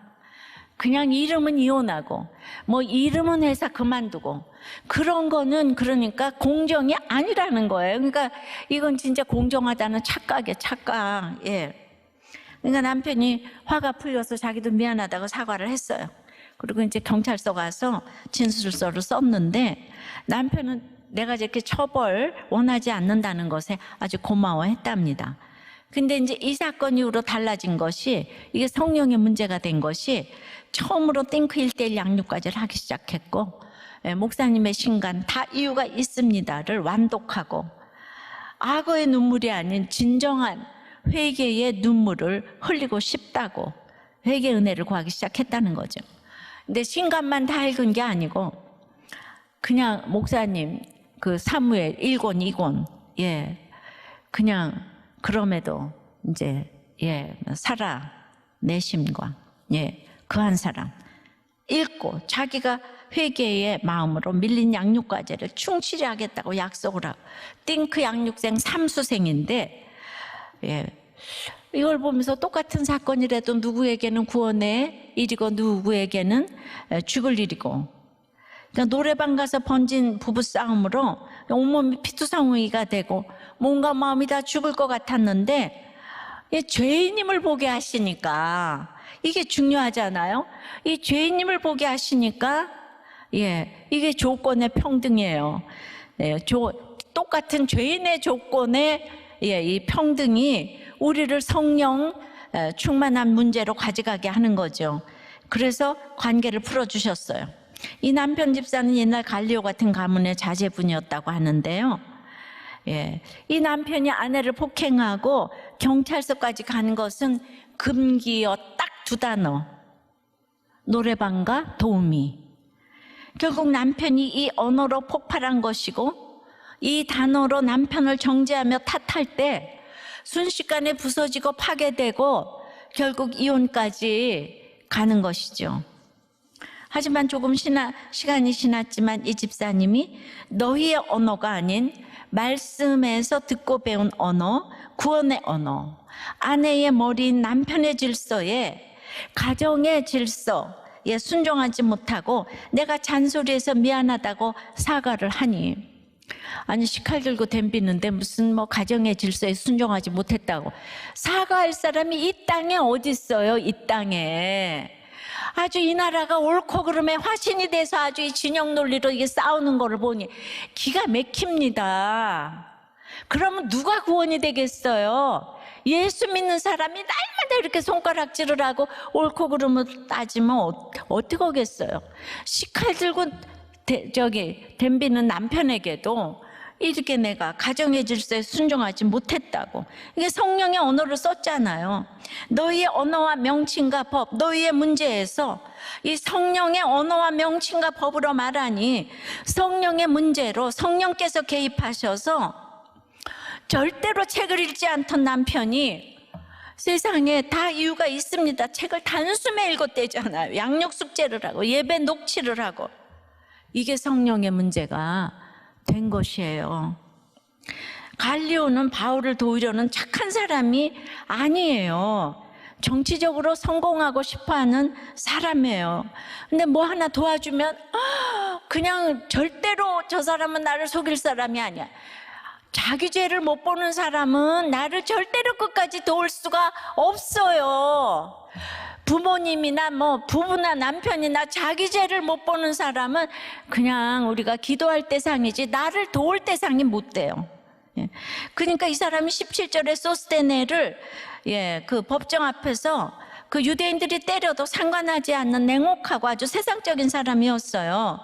그냥 이름은 이혼하고 뭐 이름은 회사 그만두고 그런 거는 그러니까 공정이 아니라는 거예요. 그러니까 이건 진짜 공정하다는 착각이에요, 착각. 그러니까 남편이 화가 풀려서 자기도 미안하다고 사과를 했어요. 그리고 이제 경찰서 가서 진술서를 썼는데 남편은 내가 저렇게 처벌 원하지 않는다는 것에 아주 고마워했답니다. 근데 이제 이 사건 이후로 달라진 것이 이게 성령의 문제가 된 것이 처음으로 띵크 1:1 양육까지를 하기 시작했고 목사님의 신간 다 이유가 있습니다를 완독하고 악어의 눈물이 아닌 진정한 회개의 눈물을 흘리고 싶다고 회개 은혜를 구하기 시작했다는 거죠. 근데 신간만 다 읽은 게 아니고 그냥 목사님 그 사무엘 1권 2권 그냥 그럼에도 이제 살아 내심과 그 한 사람 읽고 자기가 회개의 마음으로 밀린 양육과제를 충실히 하겠다고 약속을 하고 띵크 양육생 삼수생인데 이걸 보면서 똑같은 사건이라도 누구에게는 구원의 일이고 누구에게는 죽을 일이고, 그러니까 노래방 가서 번진 부부싸움으로 온몸이 피투성이가 되고 몸과 마음이 다 죽을 것 같았는데 죄인임을 보게 하시니까, 이게 중요하잖아요. 이 죄인임을 보게 하시니까 이게 조건의 평등이에요. 똑같은 죄인의 조건의 이 평등이 우리를 성령 충만한 문제로 가져가게 하는 거죠. 그래서 관계를 풀어주셨어요. 이 남편 집사는 옛날 갈리오 같은 가문의 자제분이었다고 하는데요. 이 남편이 아내를 폭행하고 경찰서까지 간 것은 금기어 딱 2단어, 노래방과 도우미. 결국 남편이 이 언어로 폭발한 것이고, 이 단어로 남편을 정죄하며 탓할 때 순식간에 부서지고 파괴되고 결국 이혼까지 가는 것이죠. 하지만 조금 시간이 지났지만 이 집사님이 너희의 언어가 아닌 말씀에서 듣고 배운 언어, 구원의 언어, 아내의 머리인 남편의 질서에, 가정의 질서에 순종하지 못하고 내가 잔소리해서 미안하다고 사과를 하니, 아니 식칼 들고 덤비는데 무슨 가정의 질서에 순종하지 못했다고 사과할 사람이 이 땅에 어디 있어요? 이 땅에 아주 이 나라가 옳고 그름에 화신이 돼서 아주 이 진영 논리로 이게 싸우는 거를 보니 기가 막힙니다. 그러면 누가 구원이 되겠어요? 예수 믿는 사람이 날마다 이렇게 손가락질을 하고 옳고 그름을 따지면 어떻게 하겠어요? 식칼 들고 덤비는 남편에게도 이렇게 내가 가정의 질서에 순종하지 못했다고, 이게 성령의 언어를 썼잖아요. 너희의 언어와 명칭과 법, 너희의 문제에서 이 성령의 언어와 명칭과 법으로 말하니 성령의 문제로 성령께서 개입하셔서 절대로 책을 읽지 않던 남편이, 세상에 다 이유가 있습니다. 책을 단숨에 읽었대잖아요. 양육 숙제를 하고 예배 녹취를 하고. 이게 성령의 문제가 된 것이에요. 갈리오는 바울을 도우려는 착한 사람이 아니에요. 정치적으로 성공하고 싶어하는 사람이에요. 근데 뭐 하나 도와주면 그냥 절대로 저 사람은 나를 속일 사람이 아니야. 자기 죄를 못 보는 사람은 나를 절대로 끝까지 도울 수가 없어요. 부모님이나 부부나 남편이나 자기 죄를 못 보는 사람은 그냥 우리가 기도할 대상이지 나를 도울 대상이 못 돼요. 그러니까 이 사람이 17절에 소스테네를 그 법정 앞에서 그 유대인들이 때려도 상관하지 않는 냉혹하고 아주 세상적인 사람이었어요.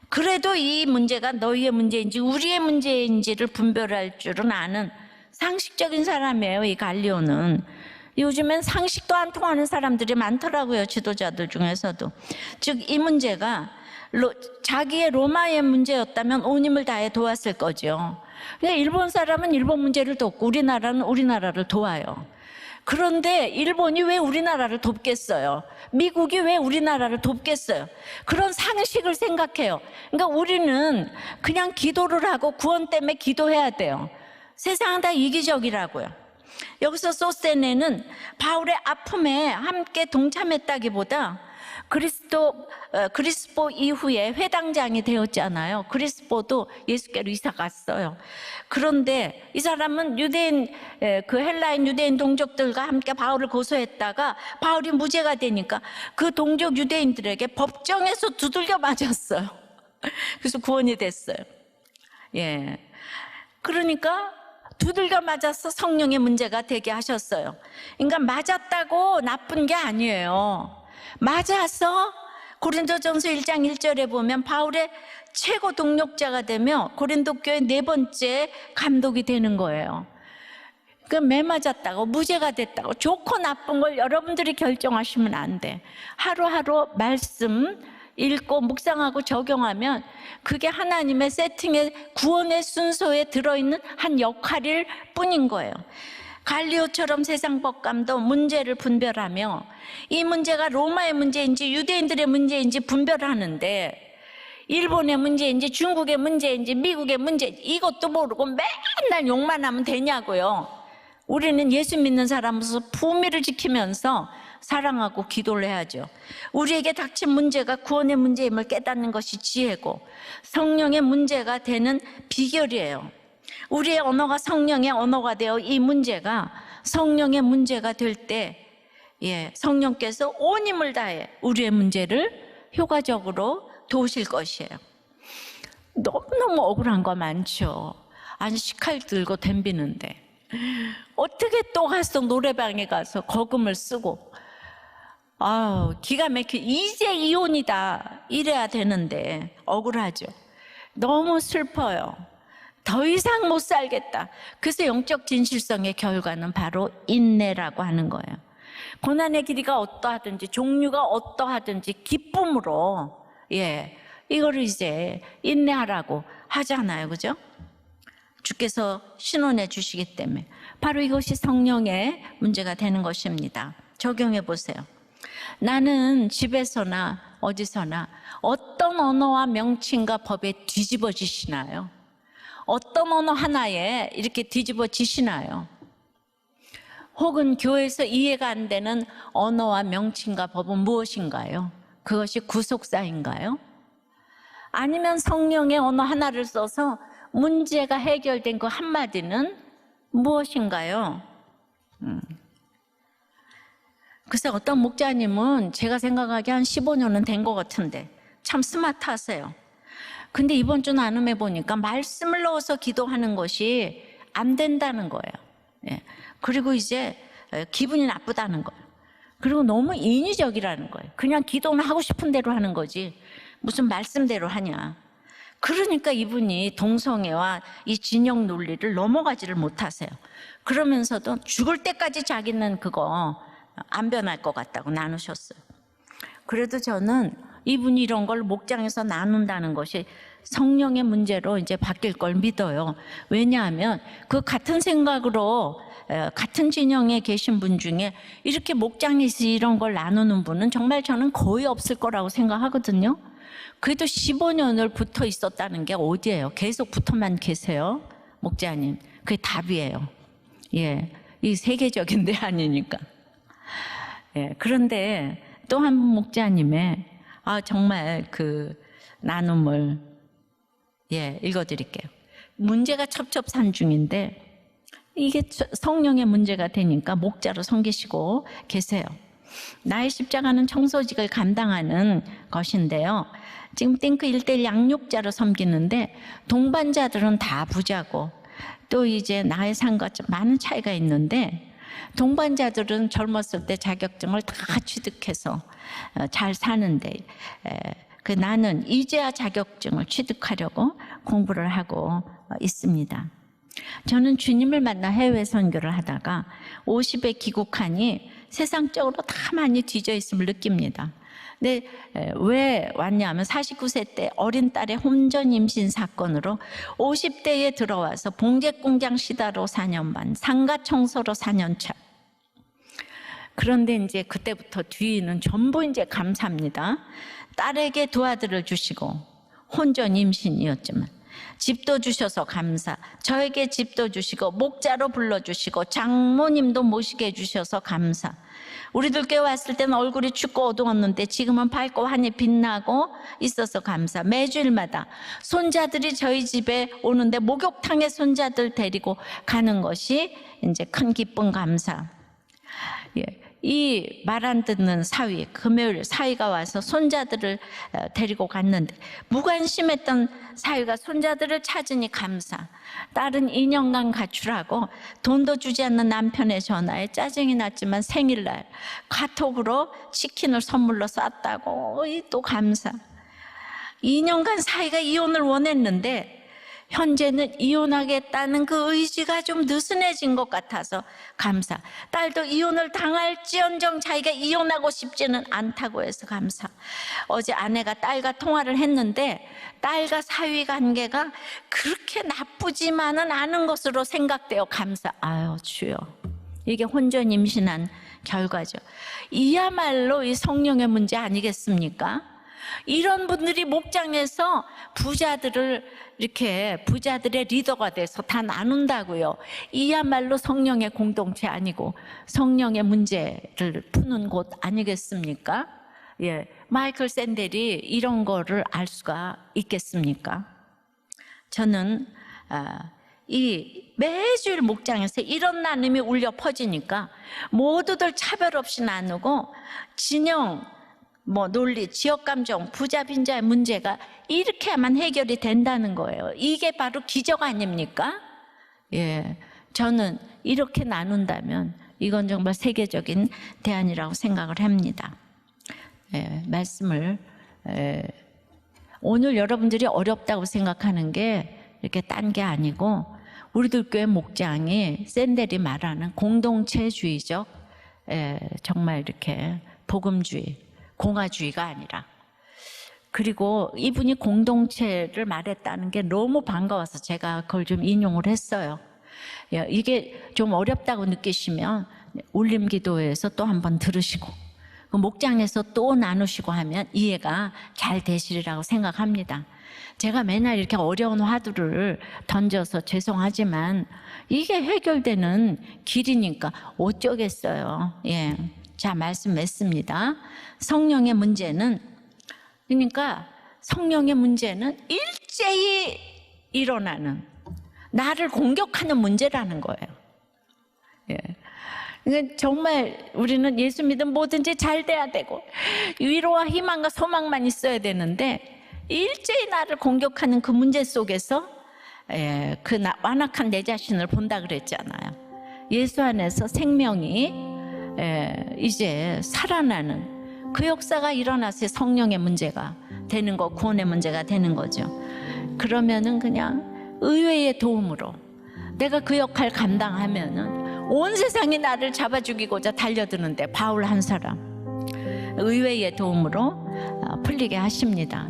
그래도 이 문제가 너희의 문제인지 우리의 문제인지를 분별할 줄은 아는 상식적인 사람이에요. 이 갈리오는. 요즘엔 상식도 안 통하는 사람들이 많더라고요. 지도자들 중에서도. 즉 이 문제가 자기의 로마의 문제였다면 온 힘을 다해 도왔을 거죠. 그러니까 일본 사람은 일본 문제를 돕고 우리나라는 우리나라를 도와요. 그런데 일본이 왜 우리나라를 돕겠어요? 미국이 왜 우리나라를 돕겠어요? 그런 상식을 생각해요. 그러니까 우리는 그냥 기도를 하고 구원 때문에 기도해야 돼요. 세상은 다 이기적이라고요. 여기서 소스테네는 바울의 아픔에 함께 동참했다기보다 그리스포 이후에 회당장이 되었잖아요. 그리스포도 예수께로 이사 갔어요. 그런데 이 사람은 유대인, 그 헬라인 유대인 동족들과 함께 바울을 고소했다가 바울이 무죄가 되니까 그 동족 유대인들에게 법정에서 두들겨 맞았어요. 그래서 구원이 됐어요. 그러니까 두들겨 맞아서 성령의 문제가 되게 하셨어요. 그러니까 맞았다고 나쁜 게 아니에요. 맞아서 고린도전서 1장 1절에 보면 바울의 최고 동력자가 되며 고린도 교회 4번째 감독이 되는 거예요. 그러니까 매 맞았다고 무죄가 됐다고 좋고 나쁜 걸 여러분들이 결정하시면 안 돼. 하루하루 말씀 읽고 묵상하고 적용하면 그게 하나님의 세팅의 구원의 순서에 들어있는 한 역할일 뿐인 거예요. 갈리오처럼 세상 법감도 문제를 분별하며 이 문제가 로마의 문제인지 유대인들의 문제인지 분별하는데, 일본의 문제인지 중국의 문제인지 미국의 문제인지 이것도 모르고 맨날 욕만 하면 되냐고요. 우리는 예수 믿는 사람으로서 품위를 지키면서 사랑하고 기도를 해야죠. 우리에게 닥친 문제가 구원의 문제임을 깨닫는 것이 지혜고 성령의 문제가 되는 비결이에요. 우리의 언어가 성령의 언어가 되어 이 문제가 성령의 문제가 될 때, 성령께서 온 힘을 다해 우리의 문제를 효과적으로 도우실 것이에요. 너무너무 억울한 거 많죠. 아니, 식칼 들고 덤비는데 어떻게 또 가서 노래방에 가서 거금을 쓰고, 기가 막혀 이제 이혼이다 이래야 되는데 억울하죠. 너무 슬퍼요. 더 이상 못 살겠다. 그래서 영적 진실성의 결과는 바로 인내라고 하는 거예요. 고난의 길이가 어떠하든지 종류가 어떠하든지 기쁨으로 이거를 이제 인내하라고 하잖아요. 그죠? 주께서 신원해 주시기 때문에 바로 이것이 성령의 문제가 되는 것입니다. 적용해 보세요. 나는 집에서나 어디서나 어떤 언어와 명칭과 법에 뒤집어지시나요? 어떤 언어 하나에 이렇게 뒤집어지시나요? 혹은 교회에서 이해가 안 되는 언어와 명칭과 법은 무엇인가요? 그것이 구속사인가요? 아니면 성령의 언어 하나를 써서 문제가 해결된 그 한마디는 무엇인가요? 글쎄, 어떤 목자님은 제가 생각하기에 한 15년은 된 것 같은데 참 스마트하세요. 근데 이번 주 나눔해 보니까 말씀을 넣어서 기도하는 것이 안 된다는 거예요. 그리고 이제 기분이 나쁘다는 거예요. 그리고 너무 인위적이라는 거예요. 그냥 기도는 하고 싶은 대로 하는 거지 무슨 말씀대로 하냐. 그러니까 이분이 동성애와 이 진영 논리를 넘어가지를 못하세요. 그러면서도 죽을 때까지 자기는 그거 안 변할 것 같다고 나누셨어요. 그래도 저는 이분이 이런 걸 목장에서 나눈다는 것이 성령의 문제로 이제 바뀔 걸 믿어요. 왜냐하면 그 같은 생각으로 같은 진영에 계신 분 중에 이렇게 목장에서 이런 걸 나누는 분은 정말 저는 거의 없을 거라고 생각하거든요. 그래도 15년을 붙어 있었다는 게 어디예요? 계속 붙어만 계세요, 목자님. 그게 답이에요. 이 세계적인 데 아니니까. 그런데 또 한 분 목자님의 정말 그 나눔을 읽어드릴게요. 문제가 첩첩산중인데 이게 성령의 문제가 되니까 목자로 섬기시고 계세요. 나의 십자가는 청소직을 감당하는 것인데요. 지금 탱크 1:1 양육자로 섬기는데 동반자들은 다 부자고 또 이제 나의 삶과 많은 차이가 있는데 동반자들은 젊었을 때 자격증을 다 취득해서 잘 사는데 나는 이제야 자격증을 취득하려고 공부를 하고 있습니다. 저는 주님을 만나 해외 선교를 하다가 50에 귀국하니 세상적으로 다 많이 뒤져 있음을 느낍니다. 근데 왜 왔냐면 49세 때 어린 딸의 혼전 임신 사건으로 50대에 들어와서 봉제공장 시다로 4년 반, 상가 청소로 4년 차. 그런데 이제 그때부터 뒤는 전부 이제 감사합니다. 딸에게 두 아들을 주시고 혼전 임신이었지만 집도 주셔서 감사, 저에게 집도 주시고 목자로 불러주시고 장모님도 모시게 해주셔서 감사. 우리들 교회 왔을 때는 얼굴이 춥고 어두웠는데 지금은 밝고 환히 빛나고 있어서 감사. 매주일마다 손자들이 저희 집에 오는데 목욕탕에 손자들 데리고 가는 것이 이제 큰 기쁨 감사. 이 말 안 듣는 사위, 금요일 사위가 와서 손자들을 데리고 갔는데 무관심했던 사위가 손자들을 찾으니 감사. 딸은 2년간 가출하고 돈도 주지 않는 남편의 전화에 짜증이 났지만 생일날 카톡으로 치킨을 선물로 쐈다고 또 감사. 2년간 사위가 이혼을 원했는데 현재는 이혼하겠다는 그 의지가 좀 느슨해진 것 같아서 감사. 딸도 이혼을 당할지언정 자기가 이혼하고 싶지는 않다고 해서 감사. 어제 아내가 딸과 통화를 했는데 딸과 사위 관계가 그렇게 나쁘지만은 않은 것으로 생각돼요. 감사. 아유 주여, 이게 혼전 임신한 결과죠. 이야말로 이 성령의 문제 아니겠습니까? 이런 분들이 목장에서 부자들을 이렇게 부자들의 리더가 돼서 다 나눈다고요. 이야말로 성령의 공동체 아니고 성령의 문제를 푸는 곳 아니겠습니까? 예, 마이클 샌델이 이런 거를 알 수가 있겠습니까? 저는 이 매주일 목장에서 이런 나눔이 울려 퍼지니까 모두들 차별 없이 나누고 진영, 논리, 지역감정, 부자 빈자의 문제가 이렇게만 해결이 된다는 거예요. 이게 바로 기적 아닙니까? 예, 저는 이렇게 나눈다면 이건 정말 세계적인 대안이라고 생각을 합니다. 예, 말씀을 오늘 여러분들이 어렵다고 생각하는 게 이렇게 딴 게 아니고 우리들 교회 목장이 샌델이 말하는 공동체주의적 정말 이렇게 복음주의, 공화주의가 아니라, 그리고 이분이 공동체를 말했다는 게 너무 반가워서 제가 그걸 좀 인용을 했어요. 이게 좀 어렵다고 느끼시면 울림기도회에서 또 한번 들으시고 그 목장에서 또 나누시고 하면 이해가 잘 되시리라고 생각합니다. 제가 맨날 이렇게 어려운 화두를 던져서 죄송하지만 이게 해결되는 길이니까 어쩌겠어요. 예. 자, 말씀 맺습니다. 성령의 문제는, 그러니까 성령의 문제는 일제히 일어나는, 나를 공격하는 문제라는 거예요. 예. 그러니까 정말 우리는 예수 믿으면 뭐든지 잘 돼야 되고 위로와 희망과 소망만 있어야 되는데 일제히 나를 공격하는 그 문제 속에서 그 완악한 내 자신을 본다 그랬잖아요. 예수 안에서 생명이 이제 살아나는 그 역사가 일어나서 성령의 문제가 되는 거, 구원의 문제가 되는 거죠. 그러면은 그냥 의회의 도움으로 내가 그 역할 감당하면은 온 세상이 나를 잡아 죽이고자 달려드는데 바울 한 사람 의회의 도움으로 풀리게 하십니다.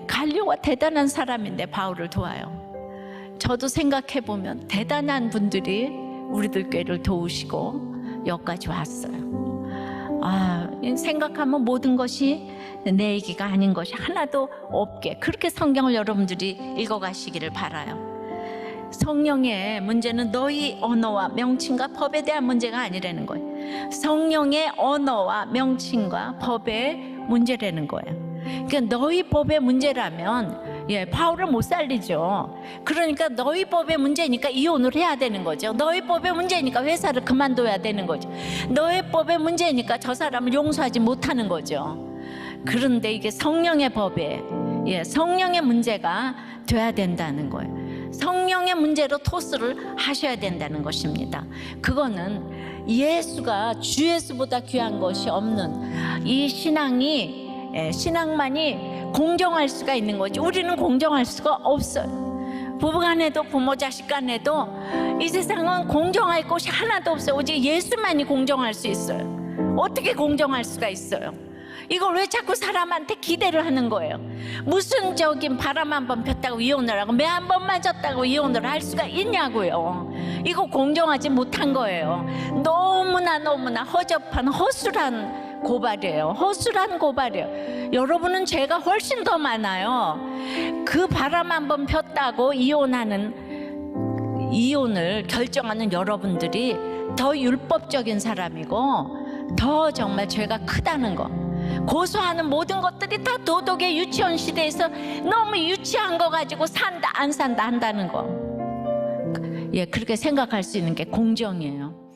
갈리오가 대단한 사람인데 바울을 도와요. 저도 생각해 보면 대단한 분들이 우리들 교회를 도우시고 여기까지 왔어요. 생각하면 모든 것이 내 얘기가 아닌 것이 하나도 없게, 그렇게 성경을 여러분들이 읽어가시기를 바라요. 성령의 문제는 너희 언어와 명칭과 법에 대한 문제가 아니라는 거예요. 성령의 언어와 명칭과 법의 문제라는 거예요. 그러니까 너희 법의 문제라면 바울을 못 살리죠. 그러니까 너희 법의 문제니까 이혼을 해야 되는 거죠. 너희 법의 문제니까 회사를 그만둬야 되는 거죠. 너희 법의 문제니까 저 사람을 용서하지 못하는 거죠. 그런데 이게 성령의 법에 성령의 문제가 돼야 된다는 거예요. 성령의 문제로 토스를 하셔야 된다는 것입니다. 그거는 예수가 주 예수보다 귀한 것이 없는 이 신앙만이 공정할 수가 있는 거지. 우리는 공정할 수가 없어요. 부부간에도 부모 자식간에도 이 세상은 공정할 것이 하나도 없어요. 오직 예수만이 공정할 수 있어요. 어떻게 공정할 수가 있어요? 이걸 왜 자꾸 사람한테 기대를 하는 거예요? 무슨 바람 한 번 폈다고 이혼을 하고 매 한 번 맞았다고 이혼을 할 수가 있냐고요. 이거 공정하지 못한 거예요. 너무나 허접한 허술한 고발이에요. 허술한 고발이에요. 여러분은 죄가 훨씬 더 많아요. 그 바람 한 번 폈다고 이혼을 결정하는 여러분들이 더 율법적인 사람이고 더 정말 죄가 크다는 거. 고소하는 모든 것들이 다 도덕의 유치원 시대에서 너무 유치한 거 가지고 산다 안 산다 한다는 거. 그렇게 생각할 수 있는 게 공정이에요.